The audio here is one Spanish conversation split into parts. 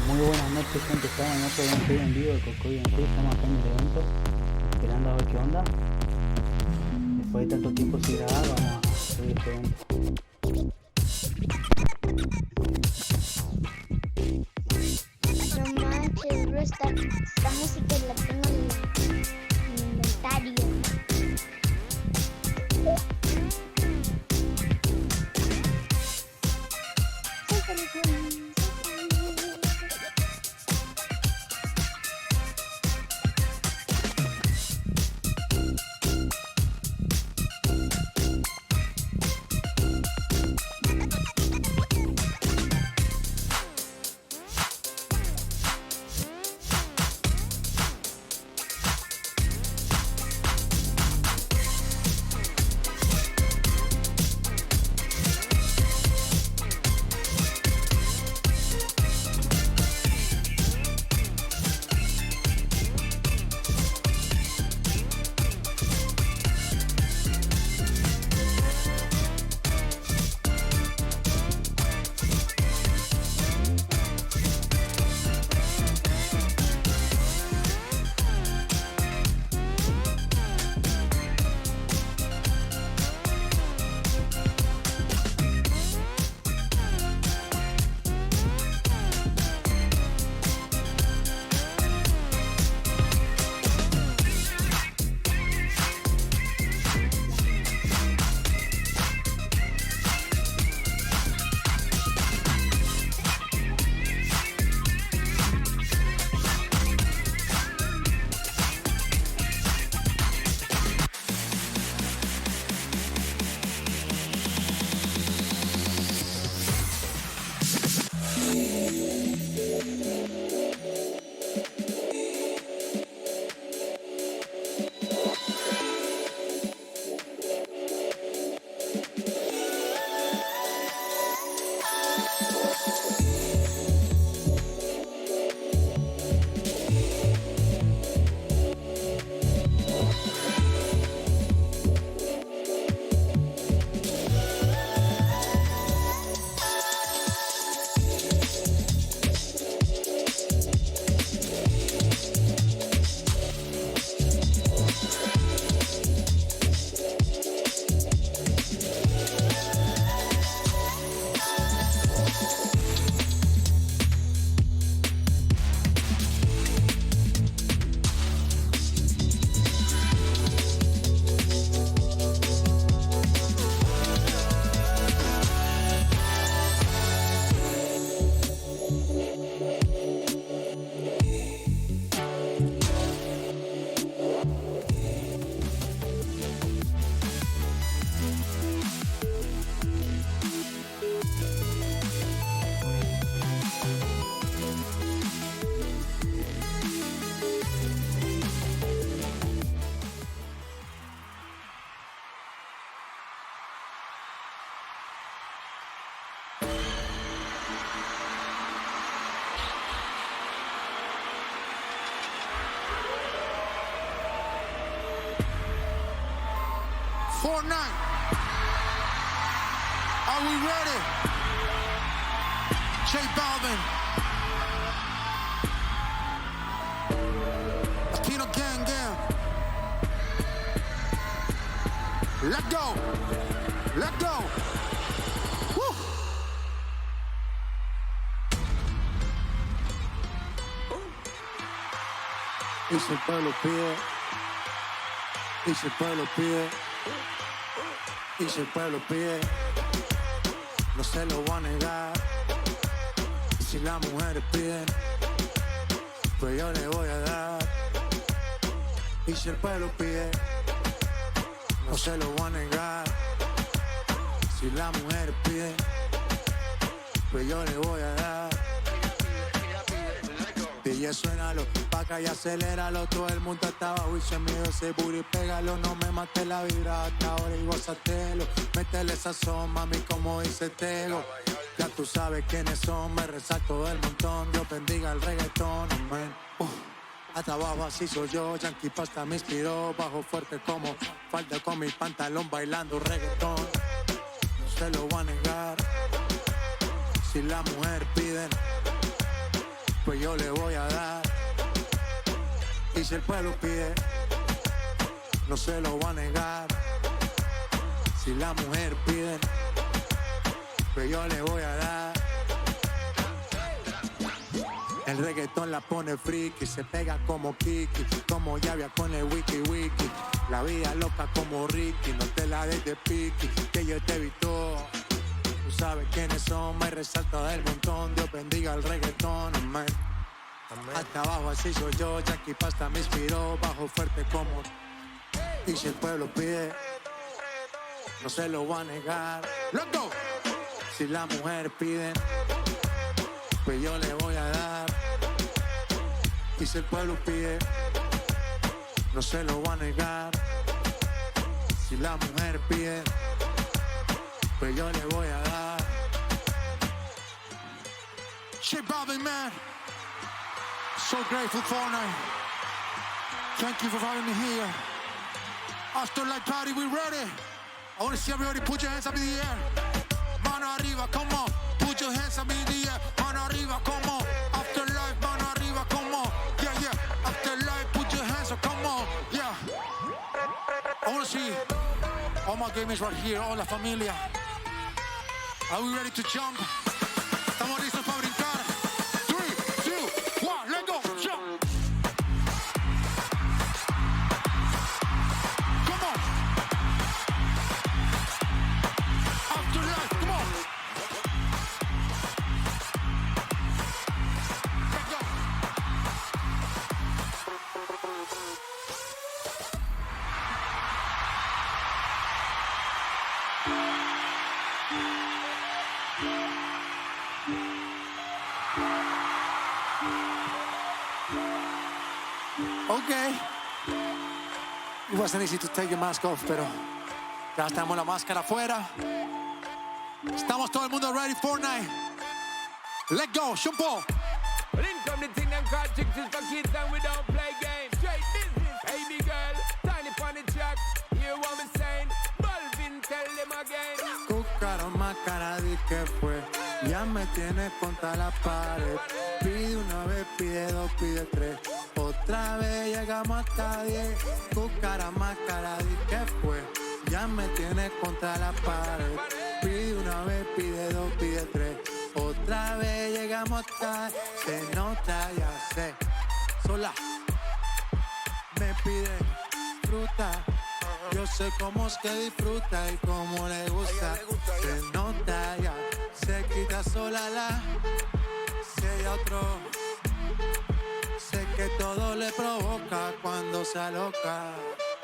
Muy buenas noches, gente. Estamos en otro evento en vivo de Cocoy en sí. Estamos acá en el evento, esperando a ver qué onda. Después de tanto tiempo sin grabar, vamos a subir este evento. No manches, bro, esta música la tengo en mi inventario. Fortnite. Are we ready? J Balvin. Latino Gang Gang. Let go. Let go. Woo. Y si el pueblo pide, y si el pueblo pide, y si el pueblo pide, no se lo voy a negar. Y si las mujeres piden, pues yo le voy a dar. Y si el pueblo pide, no se lo voy a negar. Si las mujeres piden, pues yo le voy a dar. DJ suénalo, paca y aceléralo. Todo el mundo está abajo y se miedo ese booty, pégalo. No me mate la vibra hasta ahora y gózatelo. Métele sazón, mami, como dice Tego. Ya tú sabes quiénes son, me resalto del montón. Dios bendiga el reggaetón, amén. Hasta abajo así soy yo, Yankee Pasta me inspiró. Bajo fuerte como falda con mi pantalón bailando reggaetón. No se lo voy a negar. Si la mujer piden, Y si el pueblo pide, no se lo va a negar. Si la mujer pide, pues yo le voy a dar. El reggaetón la pone friki, se pega como Kiki, como llave con el wiki wiki. La vida loca como Ricky, no te la des de piqui, que yo te evito. Tú sabes quiénes son, me resalta del montón. Dios bendiga el reggaetón, amén. Hasta abajo así soy yo, Jackie Pasta me inspiró, bajo fuerte como. Y si el pueblo pide, no se lo va a negar. Let's go. Si la mujer pide, pues yo le voy a dar. Y si el pueblo pide, no se lo va a negar. Si la mujer pide, pues yo le voy a dar. J Balvin, man. So grateful for Fortnite. Thank you for having me here. Afterlife party, we ready. I want to see everybody put your hands up in the air. Mano arriba, come on. Put your hands up in the air. Mano arriba, come on. Afterlife, mano arriba, come on. Yeah, yeah. Afterlife, put your hands up, come on. Yeah. I want to see all my gamers right here, all la familia. Are we ready to jump? Estamos listos para brincar. 3, 2, 1, let's go, jump. Come on. Afterlife, come on. Let's go. Okay. It wasn't easy to take your mask off, pero ya estamos la máscara afuera. Estamos todo el mundo ready for Fortnite. Let's go, Shumpo. Well, in come the thing them called chicks is for kids and we don't play games. Straight business, baby girl, tiny on the track. Hear what me saying? Balvin, tell them again. Cúcaro más cara di que fue. Ya me tienes contra la pared. Pide una vez, pide dos, pide tres. Otra vez llegamos hasta 10. Cúcara más cara di que fue. Ya me tienes contra la pared. Pide una vez, pide dos, pide tres. Otra vez llegamos hasta. Se nota, ya sé. Sola. Me pide fruta. Yo sé cómo es que disfruta y cómo le gusta. Se nota ya. Se quita sola la. Si hay otro. Sé que todo le provoca cuando se aloca.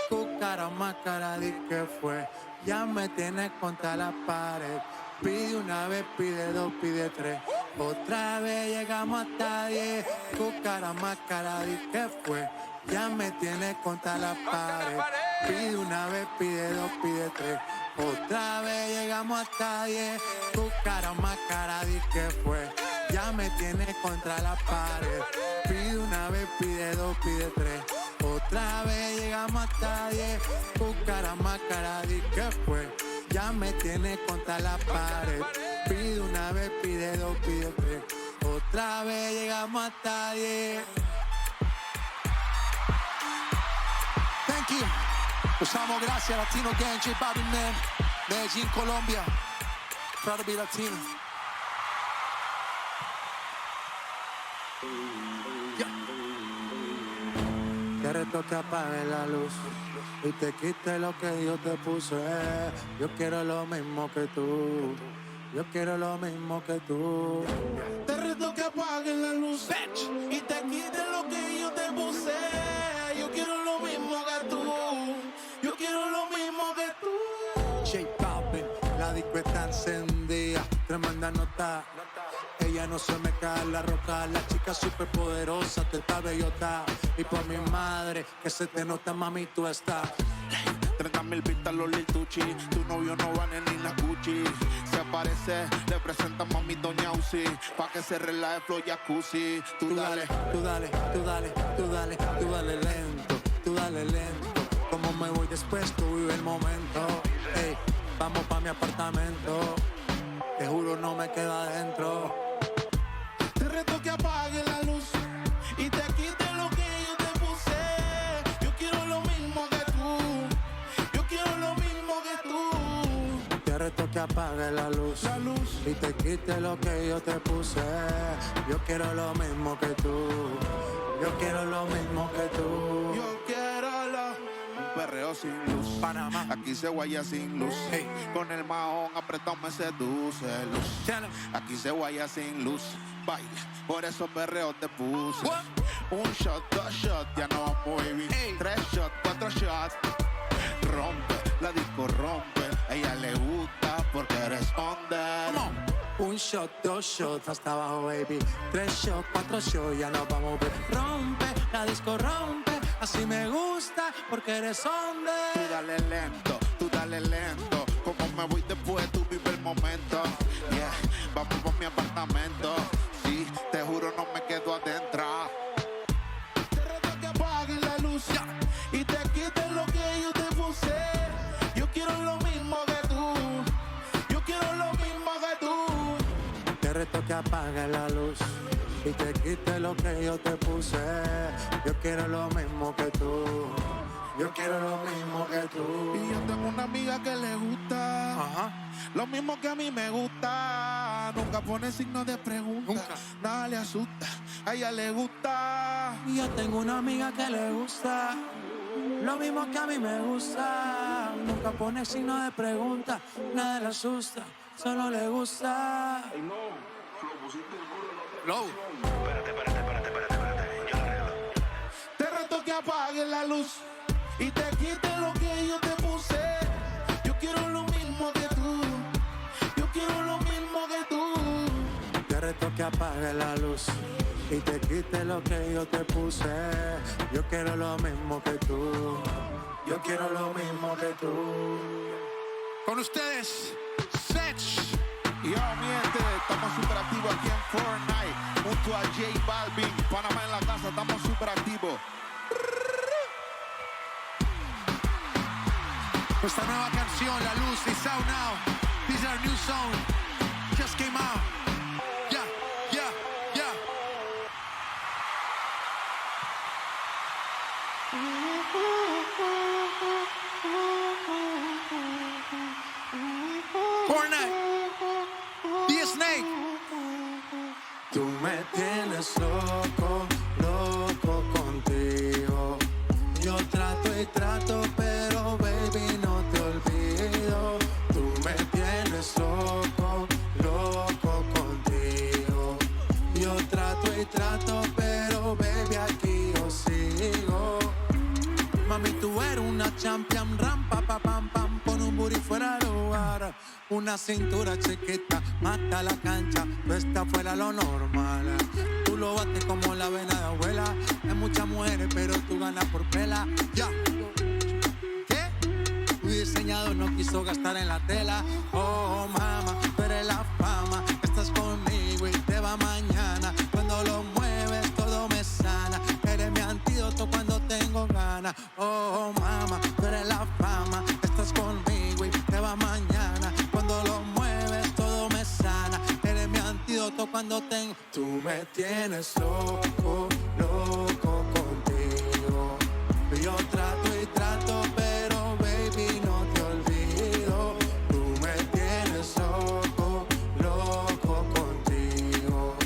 Cúcara más cara di que fue. Ya me tienes contra la pared. Pide una vez, pide dos, pide tres. Otra vez llegamos hasta 10. Cúcara más cara di que fue. Ya me tienes contra la pared. Pide una vez, pide dos, pide tres. Otra vez llegamos hasta 10. Cúcara más cara di que fue. Ya me tienes contra la pared. Pide una vez, pide dos, pide tres. Otra vez llegamos hasta 10. Cúcara más cara di que fue. Ya me tienes contra la pared. Pide una vez, pide dos, pide tres. Otra vez llegamos hasta 10. Thank you. Usamos gracias, Latino Gang, J Balvin, man. Medellín, Colombia. Proud to be Latino. Te reto que apague la luz y te quite lo que Dios te puso. Yo quiero lo mismo que tú. Yo quiero lo mismo que tú. Te reto que apague la luz y te quite lo que yo te puse. Yo quiero lo mismo que tú. Yo quiero lo mismo que tú. J Balvin, la disco está encendida. Tremenda nota. Ella no se me cae la roca, la chica súper poderosa, te está bellota. Y por mi madre, que se te nota, mami, tú estás. 30.000 vistas los Lil Tucci. Tu novio no vale ni la Gucci. Se aparece, le presenta mami Doña Uzi. Pa' que se relaje flow jacuzzi. Tú dale, tú dale, tú dale, tú dale, tú dale lento, tú dale lento. Como me voy después, tú vive el momento. Ey, vamos pa' mi apartamento. Te juro no me quedo adentro. Te reto que apague la luz y te quite lo que yo te puse. que apague la luz y te quite lo que yo te puse. Yo quiero lo mismo que tú. Yo quiero lo mismo que tú. Yo quiero un perreo sin luz. Panamá. Aquí se guaya sin luz. Hey. Con el mahón apretado me seduce luz. Aquí se guaya sin luz. Baila, por esos perreos te puse. What? Un shot, 2 shots, ya no vamos baby. Hey. 3 shots, 4 shots. Rompe, la disco rompe. A ella le gusta porque eres under. Come on. Un shot, 2 shots, hasta abajo, baby. 3 shots, 4 shots, ya nos vamos, baby. Rompe, la disco rompe. Así me gusta porque eres hombre. Tú dale lento. Como me voy después, tú vive el momento. Yeah, vamos por mi apartamento. Sí, te juro no me quedo adentro. Te reto que apagues la luz y te quites lo que yo te puse. Yo quiero lo mismo que tú. Yo quiero lo mismo que tú. Te reto que apague la luz y te quite lo que yo te puse. Yo quiero lo mismo que tú. Yo quiero lo mismo que tú. Y yo tengo una amiga que le gusta. Ajá. Lo mismo que a mí me gusta. Nunca pone signo de pregunta. Nunca. Nada le asusta. A ella le gusta. Y yo tengo una amiga que le gusta lo mismo que a mí me gusta. Nunca pone signo de pregunta, nada le asusta, solo le gusta. Low. Yo la arreglo. Te reto que apagues la luz y te quites lo que yo te puse. Yo quiero lo mismo que tú. Yo quiero lo mismo que tú. Te reto que apague la luz y te quite lo que yo te puse. Yo quiero lo mismo que tú. Yo quiero lo mismo que tú. Con ustedes, Sech. Y yo, mi gente, estamos super activos aquí en Fortnite. Junto a J Balvin, Panamá en la casa, estamos super activos. Nuestra nueva canción, La Luz, is out now. This is our new song. Just came out. Yeah, yeah, yeah. Fortnite. The Snake. Tú me tienes loco, loco contigo. Yo trato y trato, pero baby no te olvido. Tú me tienes loco, loco contigo. Yo trato y trato, pero baby aquí yo sigo. Mami, tú eres una champion, rampa, pa, pam, pam, pon un booty fuera de lugar. Una cintura chiquita, mata la cancha, tú estás fuera lo normal. Tú lo bates como la vena de abuela. Hay muchas mujeres, pero tú ganas por pela. Ya. ¿Qué? Tu diseñador no quiso gastar en la tela. Oh, mama, tú eres la fama. Estás conmigo y te va mañana. Cuando lo mueves, todo me sana. Eres mi antídoto cuando tengo ganas. Oh, mama, tú eres la fama. Estás conmigo y te va mañana. Cuando lo mueves, todo me sana. Eres mi antídoto cuando tengo. Tú me tienes loco, loco contigo. Yo trato y trato, pero baby no te olvido. Tú me tienes loco, loco contigo.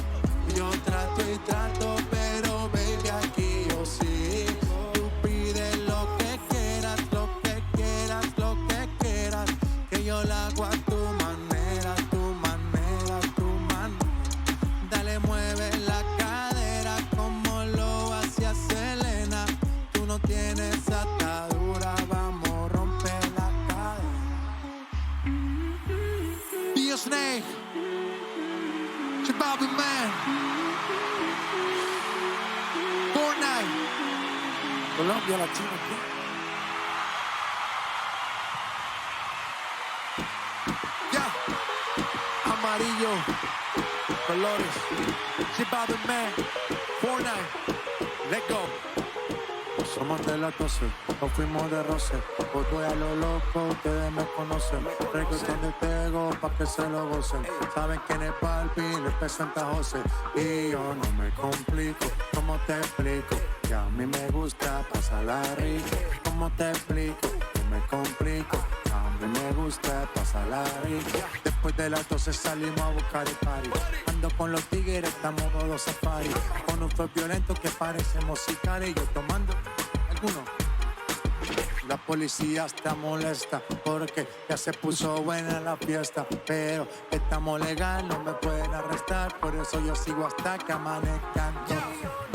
Yo trato y trato, pero baby aquí yo sí. Tú pides lo que quieras, lo que quieras, lo que quieras. Que yo la hago a tu manera, tu manera, tu manera. Dale, mueve la cadera como lo hacía Selena. Tú no tienes atadura, vamos a romper la cadera. The Snake, J Man, Fortnite, Colombia, la China. Ya, amarillo, colores, J Man, Fortnite, let's go. Somos de la 12, nos fuimos de roce. Pues voy a lo loco, ustedes me conocen. Reggaetón de Tego pa' que se lo gocen. Saben quién es Balbi, les presenta José. Y yo no me complico, ¿cómo te explico? Que a mí me gusta pasarla rico. ¿Cómo te explico? No me complico, a mí me gusta pasarla rico. Después de las 12 salimos a buscar el party. Ando con los tigres, estamos modo safari. Con un flow violento que parecemos sicarios. Yo tomando alguno. La policía está molesta porque ya se puso buena la fiesta. Pero estamos legal, no me pueden arrestar. Por eso yo sigo hasta que amanezcan.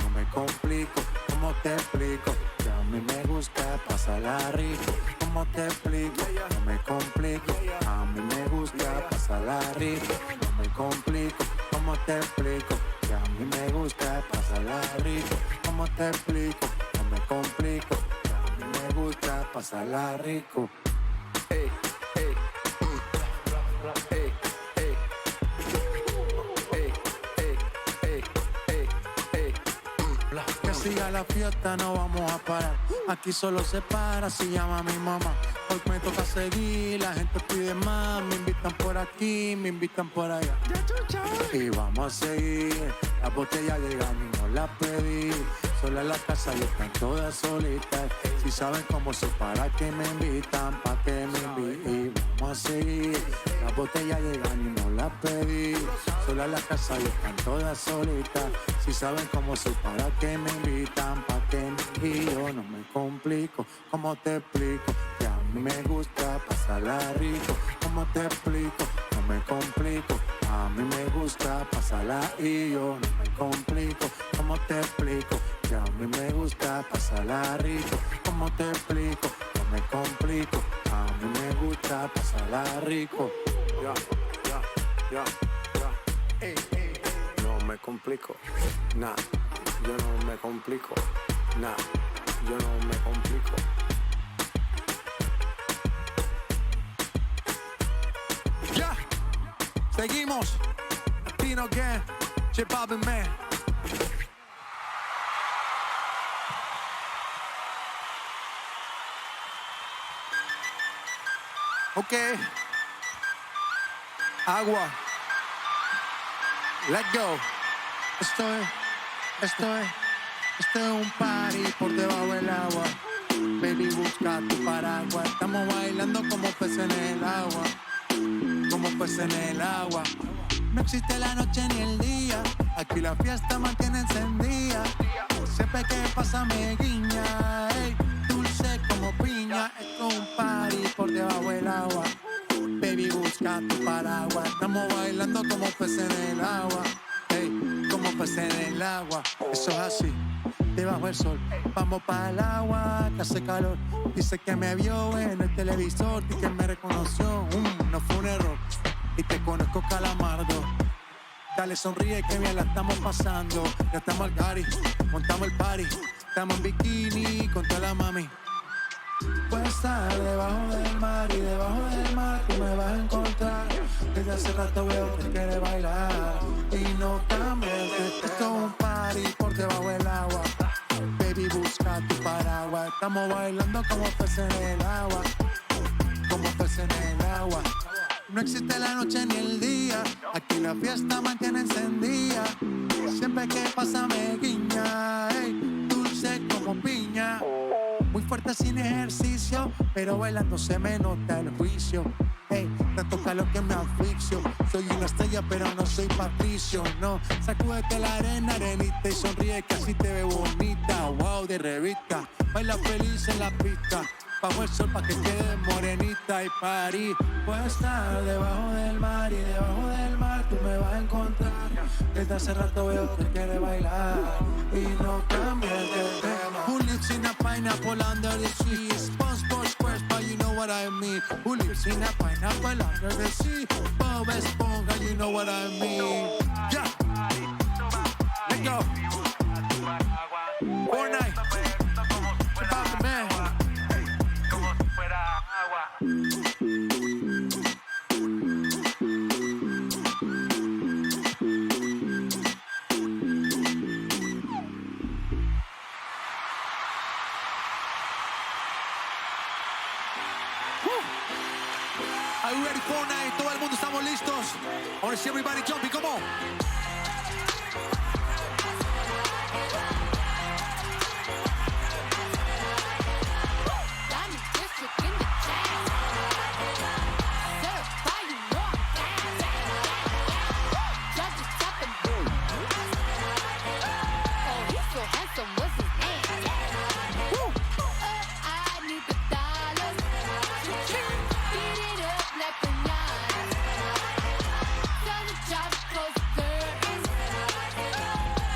No me complico, ¿cómo te explico? Que a mí me gusta pasarla rico. ¿Cómo te explico? No me complico, a mí me gusta pasarla rico. No me complico, ¿cómo te explico? Que a mí me gusta pasarla rico. ¿Cómo te explico? No me complico. Me gusta pasarla rico. Ey, ey, ey, ey, ey, ey, ey, ey, ey. Que siga la fiesta, no vamos a parar. Aquí solo se para si llama mi mamá. Hoy me toca seguir, la gente pide más. Me invitan por aquí, me invitan por allá. Y vamos a seguir. Las botellas llegan y no las pedí. Sola en la casa y están todas solitas. Si saben cómo soy, para que me invitan, pa' que me inviten. Vamos a seguir. Las botellas llegan y no las pedí. Sola en la casa y están todas solitas. Si saben cómo soy, para que me invitan, pa' que me inviten. Y yo no me complico, ¿cómo te explico? Que a mí me gusta pasarla rico. ¿Cómo te explico? No me complico. A mí me gusta pasarla y yo no me complico. ¿Cómo te explico? Que a mí me gusta pasarla rico. ¿Cómo te explico? No me complico. A mí me gusta pasarla rico. Ey, ey. No me complico, nah, yo no me complico, nah, yo no me complico. Ya, seguimos. Latino Gang, J Balvin Man. Ok. Agua. Let go. Esto es un party por debajo del agua. Baby, busca tu paraguas. Estamos bailando como peces en el agua. Como peces en el agua. No existe la noche ni el día. Aquí la fiesta mantiene encendida. Siempre que pasa me guiña. Ey, dulce como piña. Esto es un party por debajo del agua. Baby, busca tu paraguas. Estamos bailando como peces en el agua. Ey, como peces en el agua. Eso es así, debajo del sol. Vamos para el agua, que hace calor. Dice que me vio en el televisor y que me reconoció. No fue un error. Y te conozco, Calamardo. Dale, sonríe que bien la estamos pasando. Ya estamos al cari, montamos el party. Estamos en bikini con toda la mami. Puedes estar debajo del mar y debajo del mar tú me vas a encontrar. Desde hace rato veo que quieres bailar y no cambies. Esto es un party por debajo del agua. Baby, busca tu paraguas. Estamos bailando como peces en el agua. Como peces en el agua. No existe la noche ni el día. Aquí la fiesta mantiene encendida. Siempre que pasa me guiña. Ey, dulce como piña. Muy fuerte sin ejercicio, pero bailando se me nota el juicio. Ey, tanto calor que me asfixio. Soy una estrella, pero no soy Patricio, no. Sacúdete la arena, arenita, y sonríe que así te ve bonita. Wow, de revista, baila feliz en la pista. Bajo el sol pa' que quede morenita y París. Puedo estar debajo del mar y debajo del mar tú me vas a encontrar. Desde hace rato veo que quieres bailar y no cambies de tema. Who lives in a pineapple under the sea? SpongeBob SquarePants, you know what I mean. Who lives in a pineapple under the sea? Bob Esponja, you know what I mean. Yeah, let's go. All night. About the man. Are you ready for night? Todo el mundo estamos listos. I want to see everybody jumping. Come on.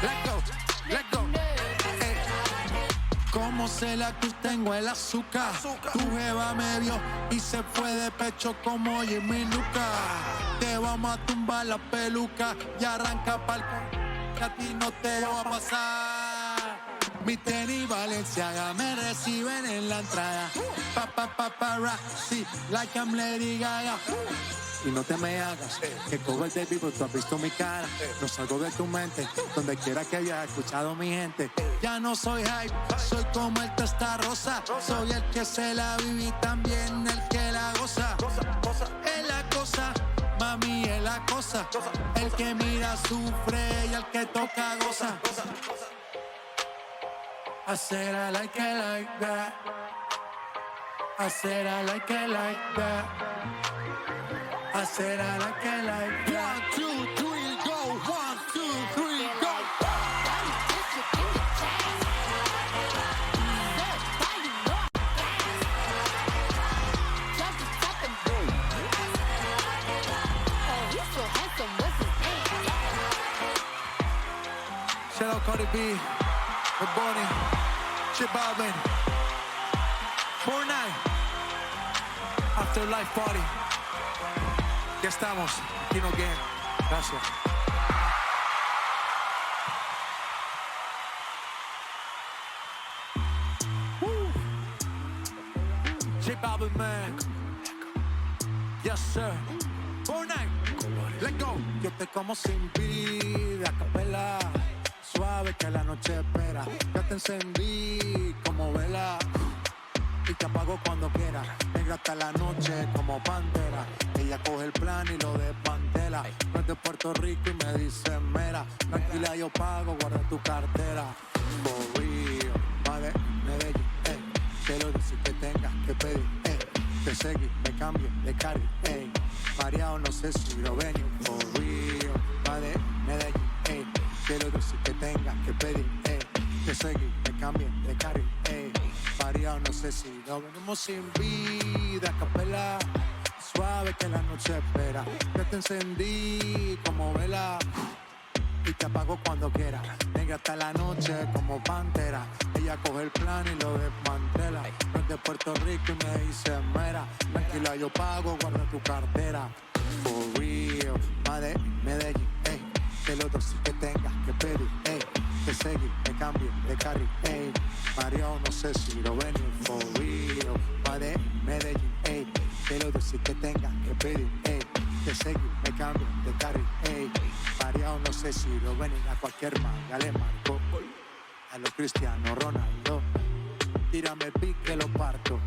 Let's go, let's go. Como se la cruz tengo el azúcar. Tu jeva me dio y se fue de pecho como Jimmy Luca. Te vamos a tumbar la peluca y arranca pa'l que a ti no te va a pasar. Mi tenis Valenciaga me reciben en la entrada. Paparazzi, like I'm Lady Gaga. Y no te me hagas que cover de vivo, tú has visto mi cara. No salgo de tu mente, donde quiera que haya escuchado mi gente. Ya no soy hype, soy como el testa rosa. Soy el que se la vive y también el que la goza. Es la cosa, mami, es la cosa. El que mira sufre y el que toca goza. I said I like it like that. I said I like it like that. I said I like it like that. 1, 2, 3, go. 1, 2, 3, go. Shout out Cardi B, Bad Bunny, J Balvin, Fortnite, Afterlife Party. Ya estamos, Kino Game. Gracias. J Balvin, man. Yes, sir. Fortnite. Let's go. Yo te como sin vida, capela. Suave que la noche espera. Ya te encendí como vela y te apago cuando quiera. Negra hasta la noche como pantera. Ella coge el plan y lo desmantela. No es de Puerto Rico y me dice mera. Tranquila, yo pago, guarda tu cartera. For real, madre, Medellín, te lo dice que tengas que pedir, te seguí, me cambio de carry, mareado no sé si lo ven. For real, madre, Medellín, te lo dice que tengas que pedir, te seguí, me cambio de carry, mareado no sé si lo venimos sin vida, capela. Suave que la noche espera. Ya te encendí como vela y te apago cuando quiera. Negra hasta la noche como pantera. Ella coge el plan y lo desmantela. No es de Puerto Rico y me dice mera. Tranquila, yo pago, guarda tu cartera. For real, madre, Medellín, te lo doy si que tengas que pedir, te seguí, me cambio de carry, Mario, no sé si lo ven. For real, madre, Medellín, te lo doy si que tengas que pedir, te seguí, me cambio de carry, Mario, no sé si lo ven. A cualquier manga le marco. A lo Cristiano Ronaldo, tírame el pique que lo parto.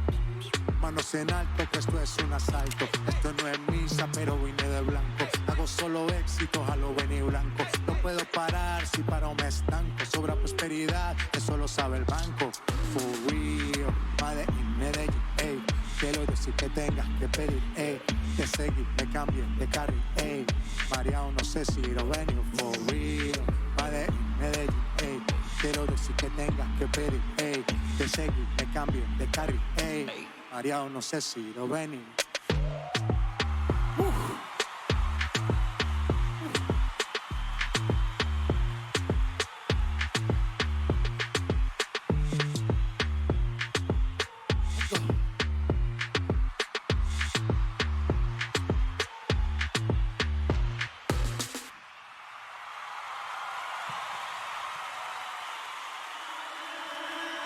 Manos en alto, que esto es un asalto. Esto no es misa, pero vine de blanco. Hago solo éxitos a lo Benny Blanco. No puedo parar, si paro me estanco. Sobra prosperidad, eso lo sabe el banco. For real, madre en Medellín, te lo decir que tengas que pedir, te seguí, me cambio de carry, mareado no sé si lo ven. For real, madre en Medellín, te lo decir que tengas que pedir, te seguí, me cambio de carry, mareado no sé si lo ven.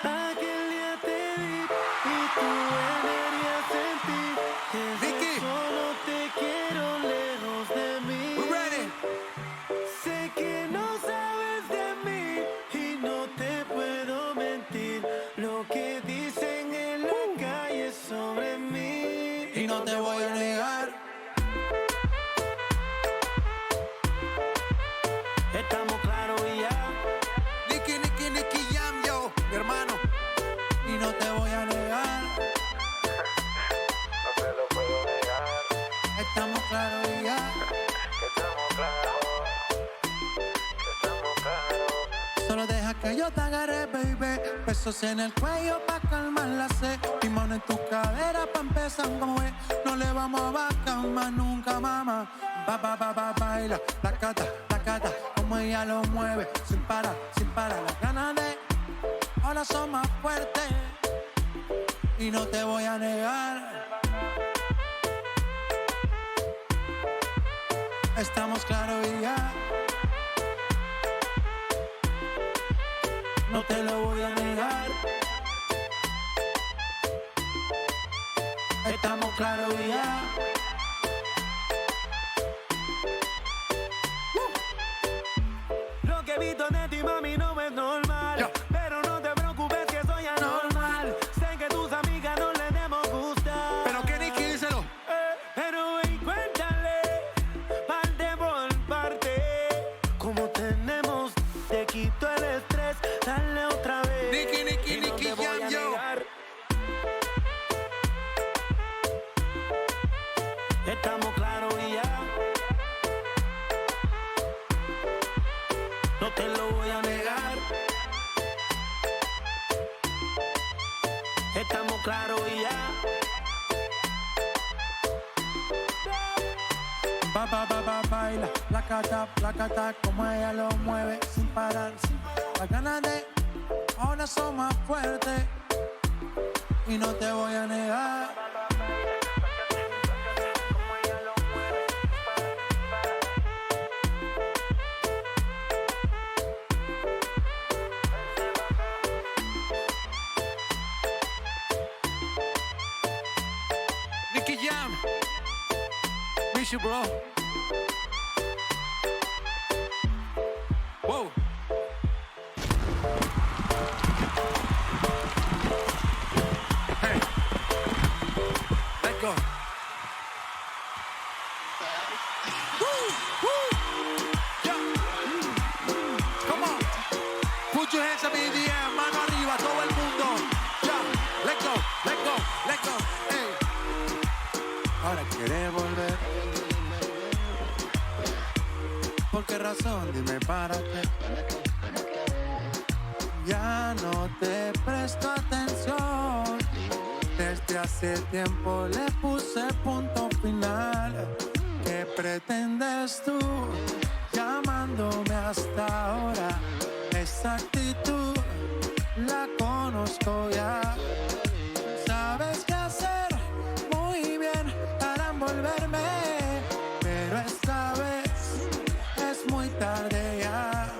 Aquel día te vi y tu energía sentí que Vicky. solo te quiero lejos de mí. We're ready. Sé que no sabes de mí y no te puedo mentir. Lo que dicen en la calle sobre mí. Y no te voy a negar. Estamos claros y ya. Nicky Jam, yo, mi hermano. Y no te voy a negar. No te lo puedo negar. Estamos claros y ya. Estamos claros. Estamos claros. Solo deja que yo te agarre, baby. Besos en el cuello pa' calmar la sed. Mi mano en tu cadera pa' empezar como es. No le vamos a bajar más nunca, mamá. Baila, la cata, como ella lo mueve, sin parar, las ganas de ahora son más fuertes y no te voy a negar. Estamos claros y ya, no te lo voy a negar. Estamos claros y ya. Lo que he visto de ti, mami, no es normal. Pero no te preocupes que soy anormal. Sé que tus amigas no les demos gustar. Pero que Nicky, díselo. Pero ven, cuéntale, parte por parte. Como tenemos, te quito el estrés. Dale otra vez. Nicky, y no te voy a yo. negar. Estamos claros y ya. No te lo voy a negar. Estamos claros y ya. Baila, placata, como ella lo mueve, sin parar. Las ganas de ahora son más fuertes y no te voy a negar. Nicky Jam, miss you, bro. Whoa. Hey, let go. Woo. Yeah. Come on. Put your hands up in the air, mano arriba, todo el mundo. Yeah. Let go. Hey. Ahora quieres volver. ¿Por qué razón? Dime para qué. Ya no te presto atención. Desde hace tiempo le puse punto final. ¿Qué pretendes tú llamándome hasta ahora? Esa actitud la conozco ya. Sabes qué hacer muy bien para envolverme, pero esta vez es muy tarde ya.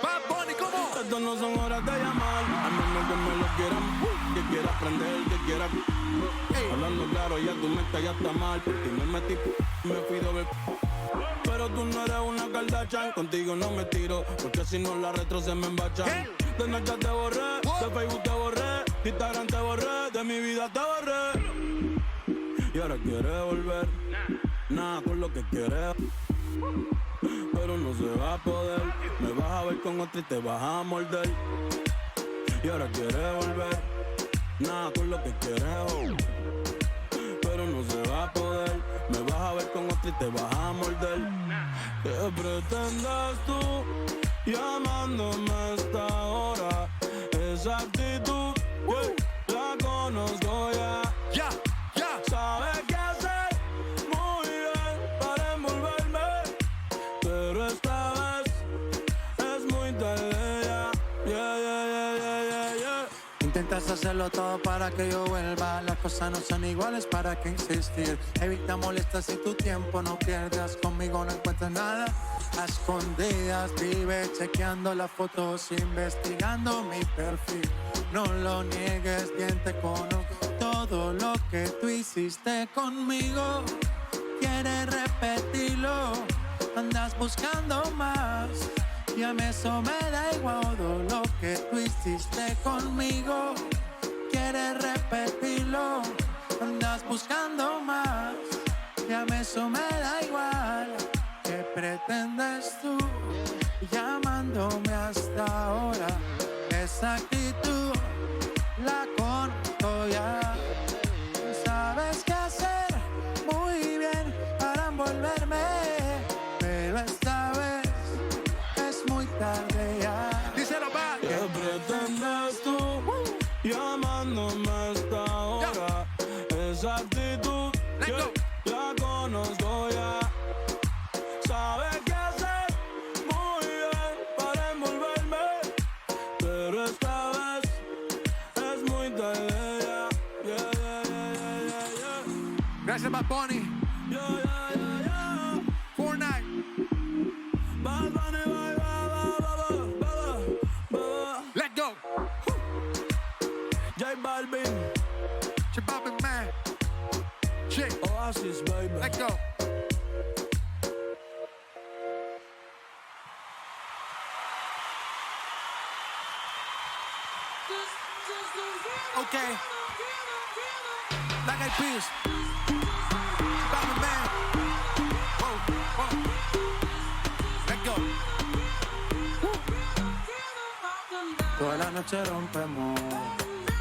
Bad Bunny, ¿cómo? Estas no son horas de llamar, a menos que me lo quieran, que quiera aprender, que quiera. Hablando claro, ya tu mente ya está mal, porque me metí, me fui de ver. Pero tú no eres una Kardashian, contigo no me tiro, porque si no la retro se me embachan. De Snapchat te borré, de Facebook te borré, de Instagram te borré, de mi vida te borré. Y ahora quieres volver, nada con lo que quieres, pero no se va a poder. Me vas a ver con otra y te vas a morder. Y ahora quieres volver, nada con lo que quieres, pero no se va a poder. Me vas a ver con otra y te vas a morder. ¿Qué pretendes tú llamándome a esta hora? Esa actitud la conozco ya. Sabes qué hacer muy bien para envolverme, pero esta vez es muy tarde ya. Intentas hacerlo todo para que yo vuelva. Las cosas no son iguales, ¿para qué insistir? Evita molestas y tu tiempo no pierdas. Conmigo no encuentras nada. A escondidas vive chequeando las fotos, investigando mi perfil. No lo niegues, bien te conozco. Todo lo que tú hiciste conmigo, quieres repetirlo. Andas buscando más, y a mí eso me da igual. Todo lo que tú hiciste conmigo, quieres repetirlo. Andas buscando más, y a mí eso me da igual. ¿Qué pretendes tú llamándome hasta ahora? Esa actitud la conozco ya. Sabes qué hacer muy bien para envolverme, pero esta vez es muy tarde ya. Díselo, va. ¿Qué pretendes tú llamándome a esta hora? Esa actitud la conozco ya. Sabes qué hacer muy Nice and Bad Bunny. Fortnite. Bad Bunny, Let go. J Balvin, J-Balvin, man. Shit. Oasis, baby. Let go. Okay. Black Eyed Peas. J-Balvin, man. Whoa, whoa. Let go. Toda la noche rompemos,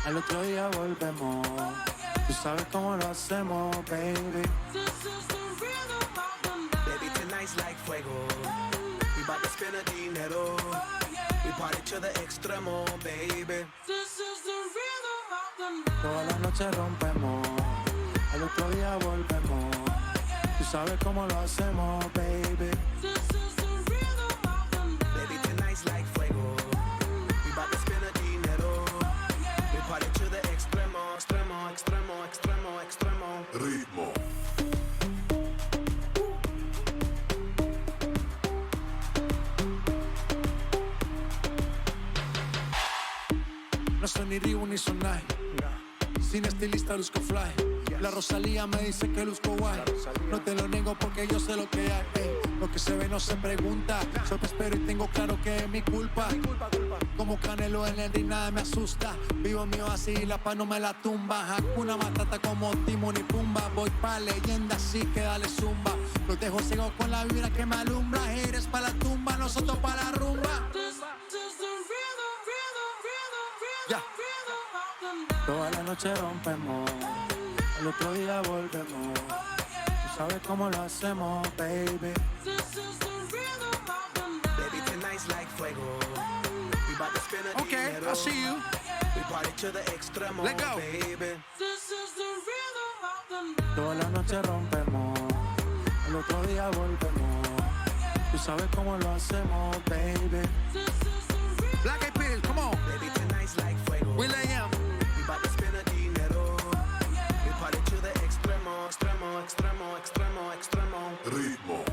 al otro día volvemos. Tú sabes cómo lo hacemos, baby. Baby, tonight's like fuego. We bout to spend a dinero. We party to the extremo, baby. Toda la noche rompemos, al otro día volvemos. Tú sabes cómo lo hacemos, baby. Baby, tonight's like fuego. We bout to spend a dinero. We party to the extremo, extremo, extremo, extremo, extremo. Ritmo. No soy ni Ribu ni Sonai. Sin estilista luzco fly. La Rosalía me dice que luzco guay. No te lo niego porque yo sé lo que hay. Ey, lo que se ve no se pregunta. Solo espero y tengo claro que es mi culpa. Como Canelo en el ring nada me asusta. Vivo mío así y la paz no me la tumba. Hakuna Matata como Timon y Pumba. Voy pa' leyenda así que dale zumba. Los dejo ciegos con la vibra que me alumbra. Eres pa' la tumba, nosotros pa' la rumba. Ya. Toda la noche rompemos, al otro día volvemos. Tú sabes cómo lo hacemos, baby. Baby, tonight's like fuego. We bout to spend a Okay, dinero. I see you. We party to the extremo, Let go. baby. Toda la noche rompemos, al otro día volvemos. Tú sabes cómo lo hacemos, baby. Black Eyed Peas, come on. Baby, tonight's like fuego. Will.i.am. We bout to spend a dinero. We party to the extremo, extremo, extremo, extremo, extremo. Ritmo.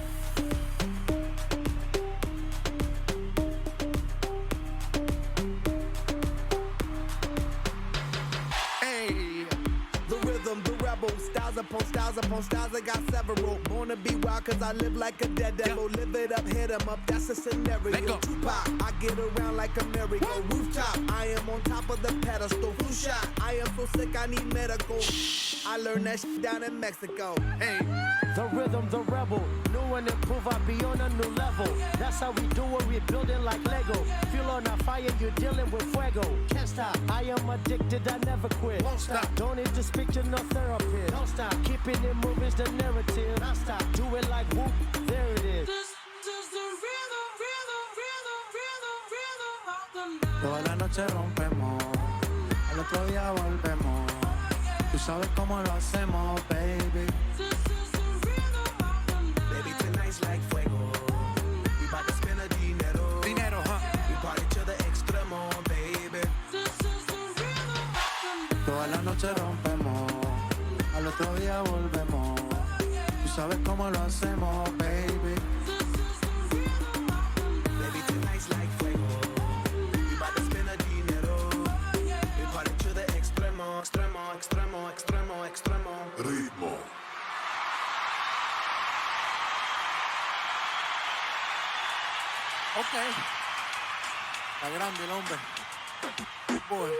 Hey. The rhythm, the rebel, styles upon styles upon styles, I got several. Born to be wild cause I live like a dead devil. Live it up, hit 'em up, that's a Let scenario. go. Tupac, I get around like a merry-go. Rooftop, I am on top of the pedestal. Flu shot, I am so sick I need medical. I learned that shit down in Mexico. Hey. The rhythm, the rebel, new and improve, I be on a new level. That's how we do it, we building like Lego. Feel on a fire, you're dealing with fuego. Can't stop, I am addicted, I never quit. Won't stop. Don't need to speak to no therapist. Don't stop, keeping it moving's the narrative. Non stop, do it like whoop, there it is. Toda la noche rompemos, al otro día volvemos. Tú sabes cómo lo hacemos, baby. Baby, tonight's like fuego. We bout to spend a dinero. Dinero, huh? We party to the extremo, baby. Toda la noche rompemos, al otro día volvemos. Tú sabes cómo lo hacemos, baby. Baby, tonight's like fuego. We bout to spend a dinero. We party to the extremo, extremo, extremo, extremo, extremo. Ritmo. Ok. Está grande el hombre. Boy.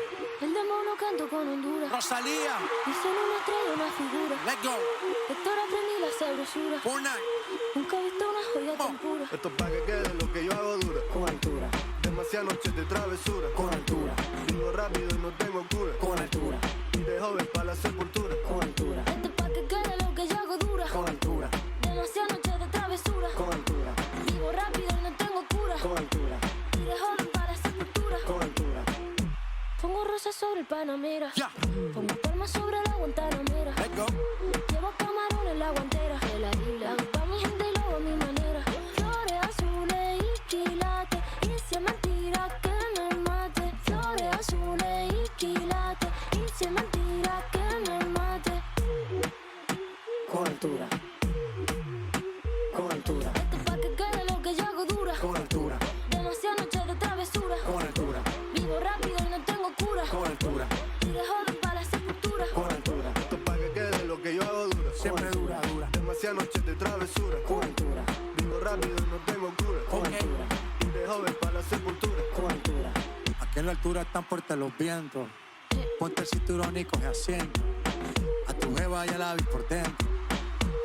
El demonio canto con Honduras. Rosalía. Hice una estrella, una figura. Let go. Doctor, aprendí la sabrosura. Fortnite. Nunca he visto una joya tan pura. Esto pa' que quede lo que yo hago dura. Con altura, Demasiadas noches de travesura. con altura, Vivo rápido y no tengo cura. con altura, Y de joven para la sepultura. con altura, Esto es pa' que quede lo que yo hago dura. con altura, Demasiadas noches de travesura. con altura, Vivo rápido y no tengo cura. con altura, Y de joven para la sepultura. con altura. Pongo rosas sobre el Panamera. Ya. Pongo palmas sobre la Guantanamera. Let go. Llevo camarones en la guantera. De la isla. Hago pa' mi gente y lo hago a mi manera. Flores azules y quilates. Y si es mentira que me mate. Flores azules y quilates. Y si es mentira que me mate. Que en la altura están fuertes los vientos. Ponte el cinturón y coge asiento. A tu jeva ya la vi por dentro.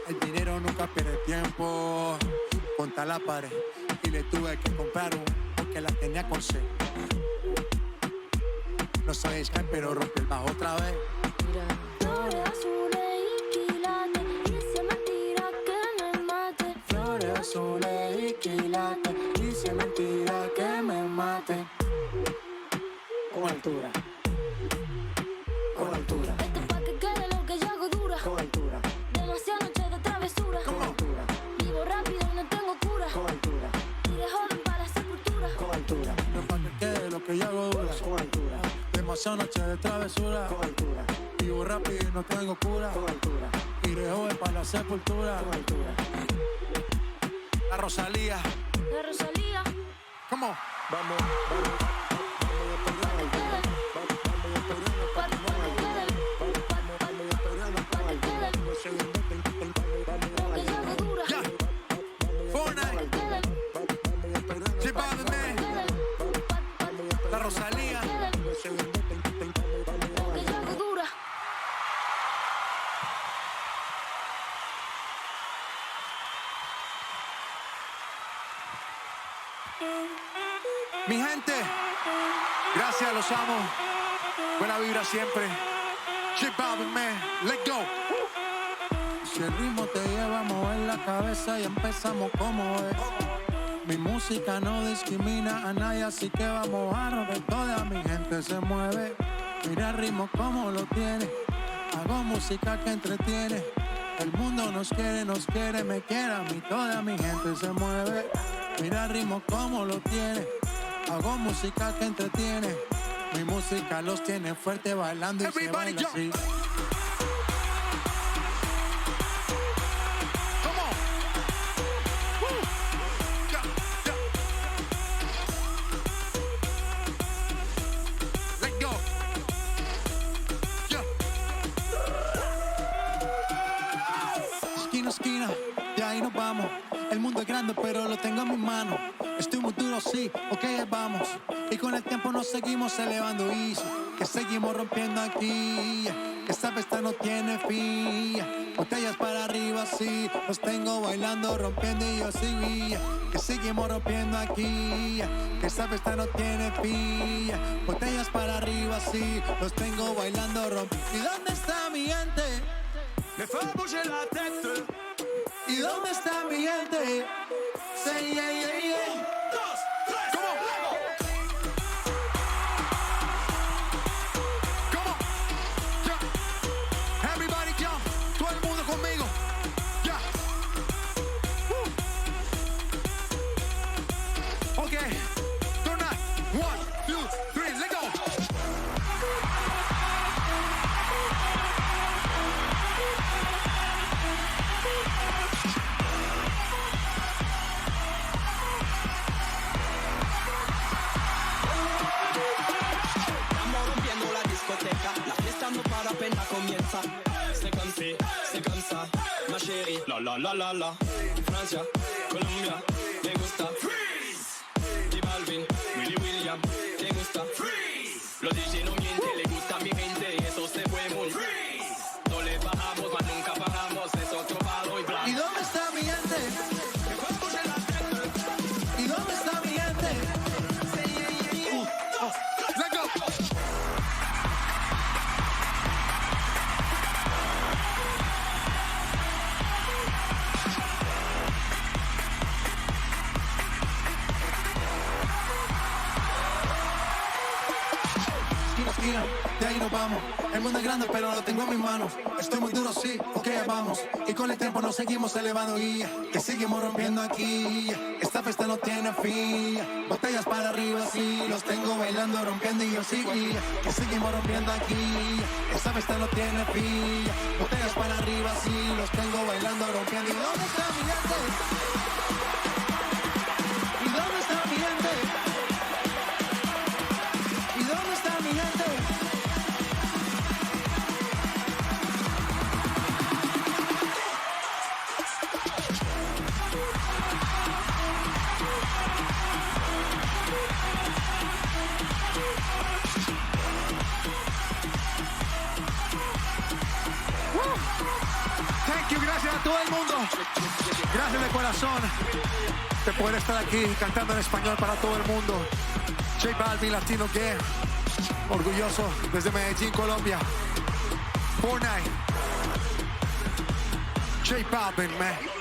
El dinero nunca pierde tiempo. Contra la pared y le tuve que comprar un porque la tenía con C. No soy Sky, pero rompe el bajo otra vez. Flores azules y quilates, y si es mentira que me mate. Flores azules y quilates, y si es mentira que me mate. Con altura. Con altura. Esto pa' que quede lo que yo hago dura. Con altura. Demasiadas noches de travesura. Con altura. Vivo rápido y no tengo cura. Con altura. Y de joven para la sepultura. Con altura. No es pa' que quede lo que yo hago dura. Con altura. Demasiadas noches de travesura. Con altura. Vivo rápido y no tengo cura. Con altura. Y de joven para la sepultura. Con altura. La Rosalía. La Rosalía. ¿Cómo? Vamos. Ya. Fortnite. J Balvin, man. La Rosalía. Mi gente, gracias, los amo. Buena vibra siempre. J Balvin, man, let's go. Si el ritmo te lleva a mover la cabeza y empezamos como es. Mi música no discrimina a nadie, así que vamos a romper. Toda mi gente se mueve. Mira el ritmo como lo tiene. Hago música que entretiene. El mundo nos quiere, me quiere a mí. Toda mi gente se mueve. Mira el ritmo como lo tiene. Hago música que entretiene. Mi música los tiene fuerte bailando y everybody se baila así. Esquina, de ahí nos vamos. El mundo es grande, pero lo tengo en mis manos. Estoy muy duro, sí, ok, vamos. Y con el tiempo nos seguimos elevando y que seguimos rompiendo aquí. Esta fiesta no tiene fin. Botellas para arriba, sí. Los tengo bailando, rompiendo y yo sí. Que seguimos rompiendo aquí. Esta fiesta no tiene fin. Botellas para arriba, sí. Los tengo bailando, rompiendo. ¿Y dónde está mi gente? Me fais bouger la tête. ¿Y dónde está mi gente? Say yeah, yeah, yeah. 1, 2, 3, Come on. Come on. Yeah. Everybody jump. Todo el mundo conmigo. Yeah. Woo. Okay. Tonight. 1, 2, 3, let's go. La fiesta no para, apenas comienza. C'est comme ça, ma chérie. La la la la la. Francia, Colombia, me gusta. Freeze. J Balvin, Willy William, me gusta. Freeze. Los DJ no mienten, le gusta a mi gente y eso se fue muy. Freeze. No le bajamos, mas nunca paramos, es otro palo y blanco. ¿Y dónde está mi gente? ¿Y dónde está mi gente? Let's go. Esquina, de ahí nos vamos. El mundo es grande, pero lo tengo en mis manos. Estoy muy duro, sí, ok, vamos. Y con el tiempo nos seguimos elevando y que seguimos rompiendo aquí. Esta fiesta no tiene fin. Botellas para arriba, sí. Los tengo bailando, rompiendo y yo sigo. Que seguimos rompiendo aquí. Esta fiesta no tiene fin. Botellas para arriba, sí. Los tengo bailando, rompiendo. ¿Y dónde está mi gente? ¿Y dónde está mi gente? ¿Y dónde está mi gente? todo el mundo. Gracias de corazón de poder estar aquí cantando en español para todo el mundo. J Balvin, Latino Gang, orgulloso desde Medellín, Colombia. Fortnite. J Balvin, man.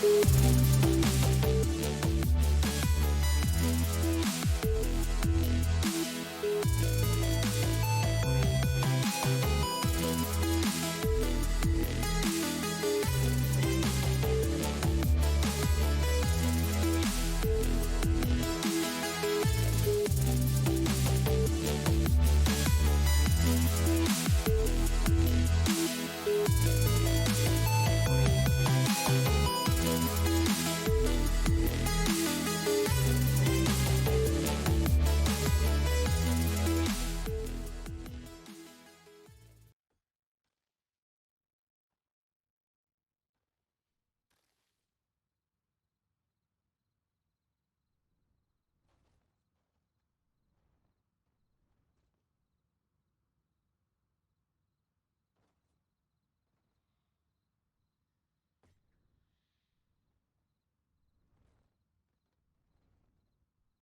Thank you.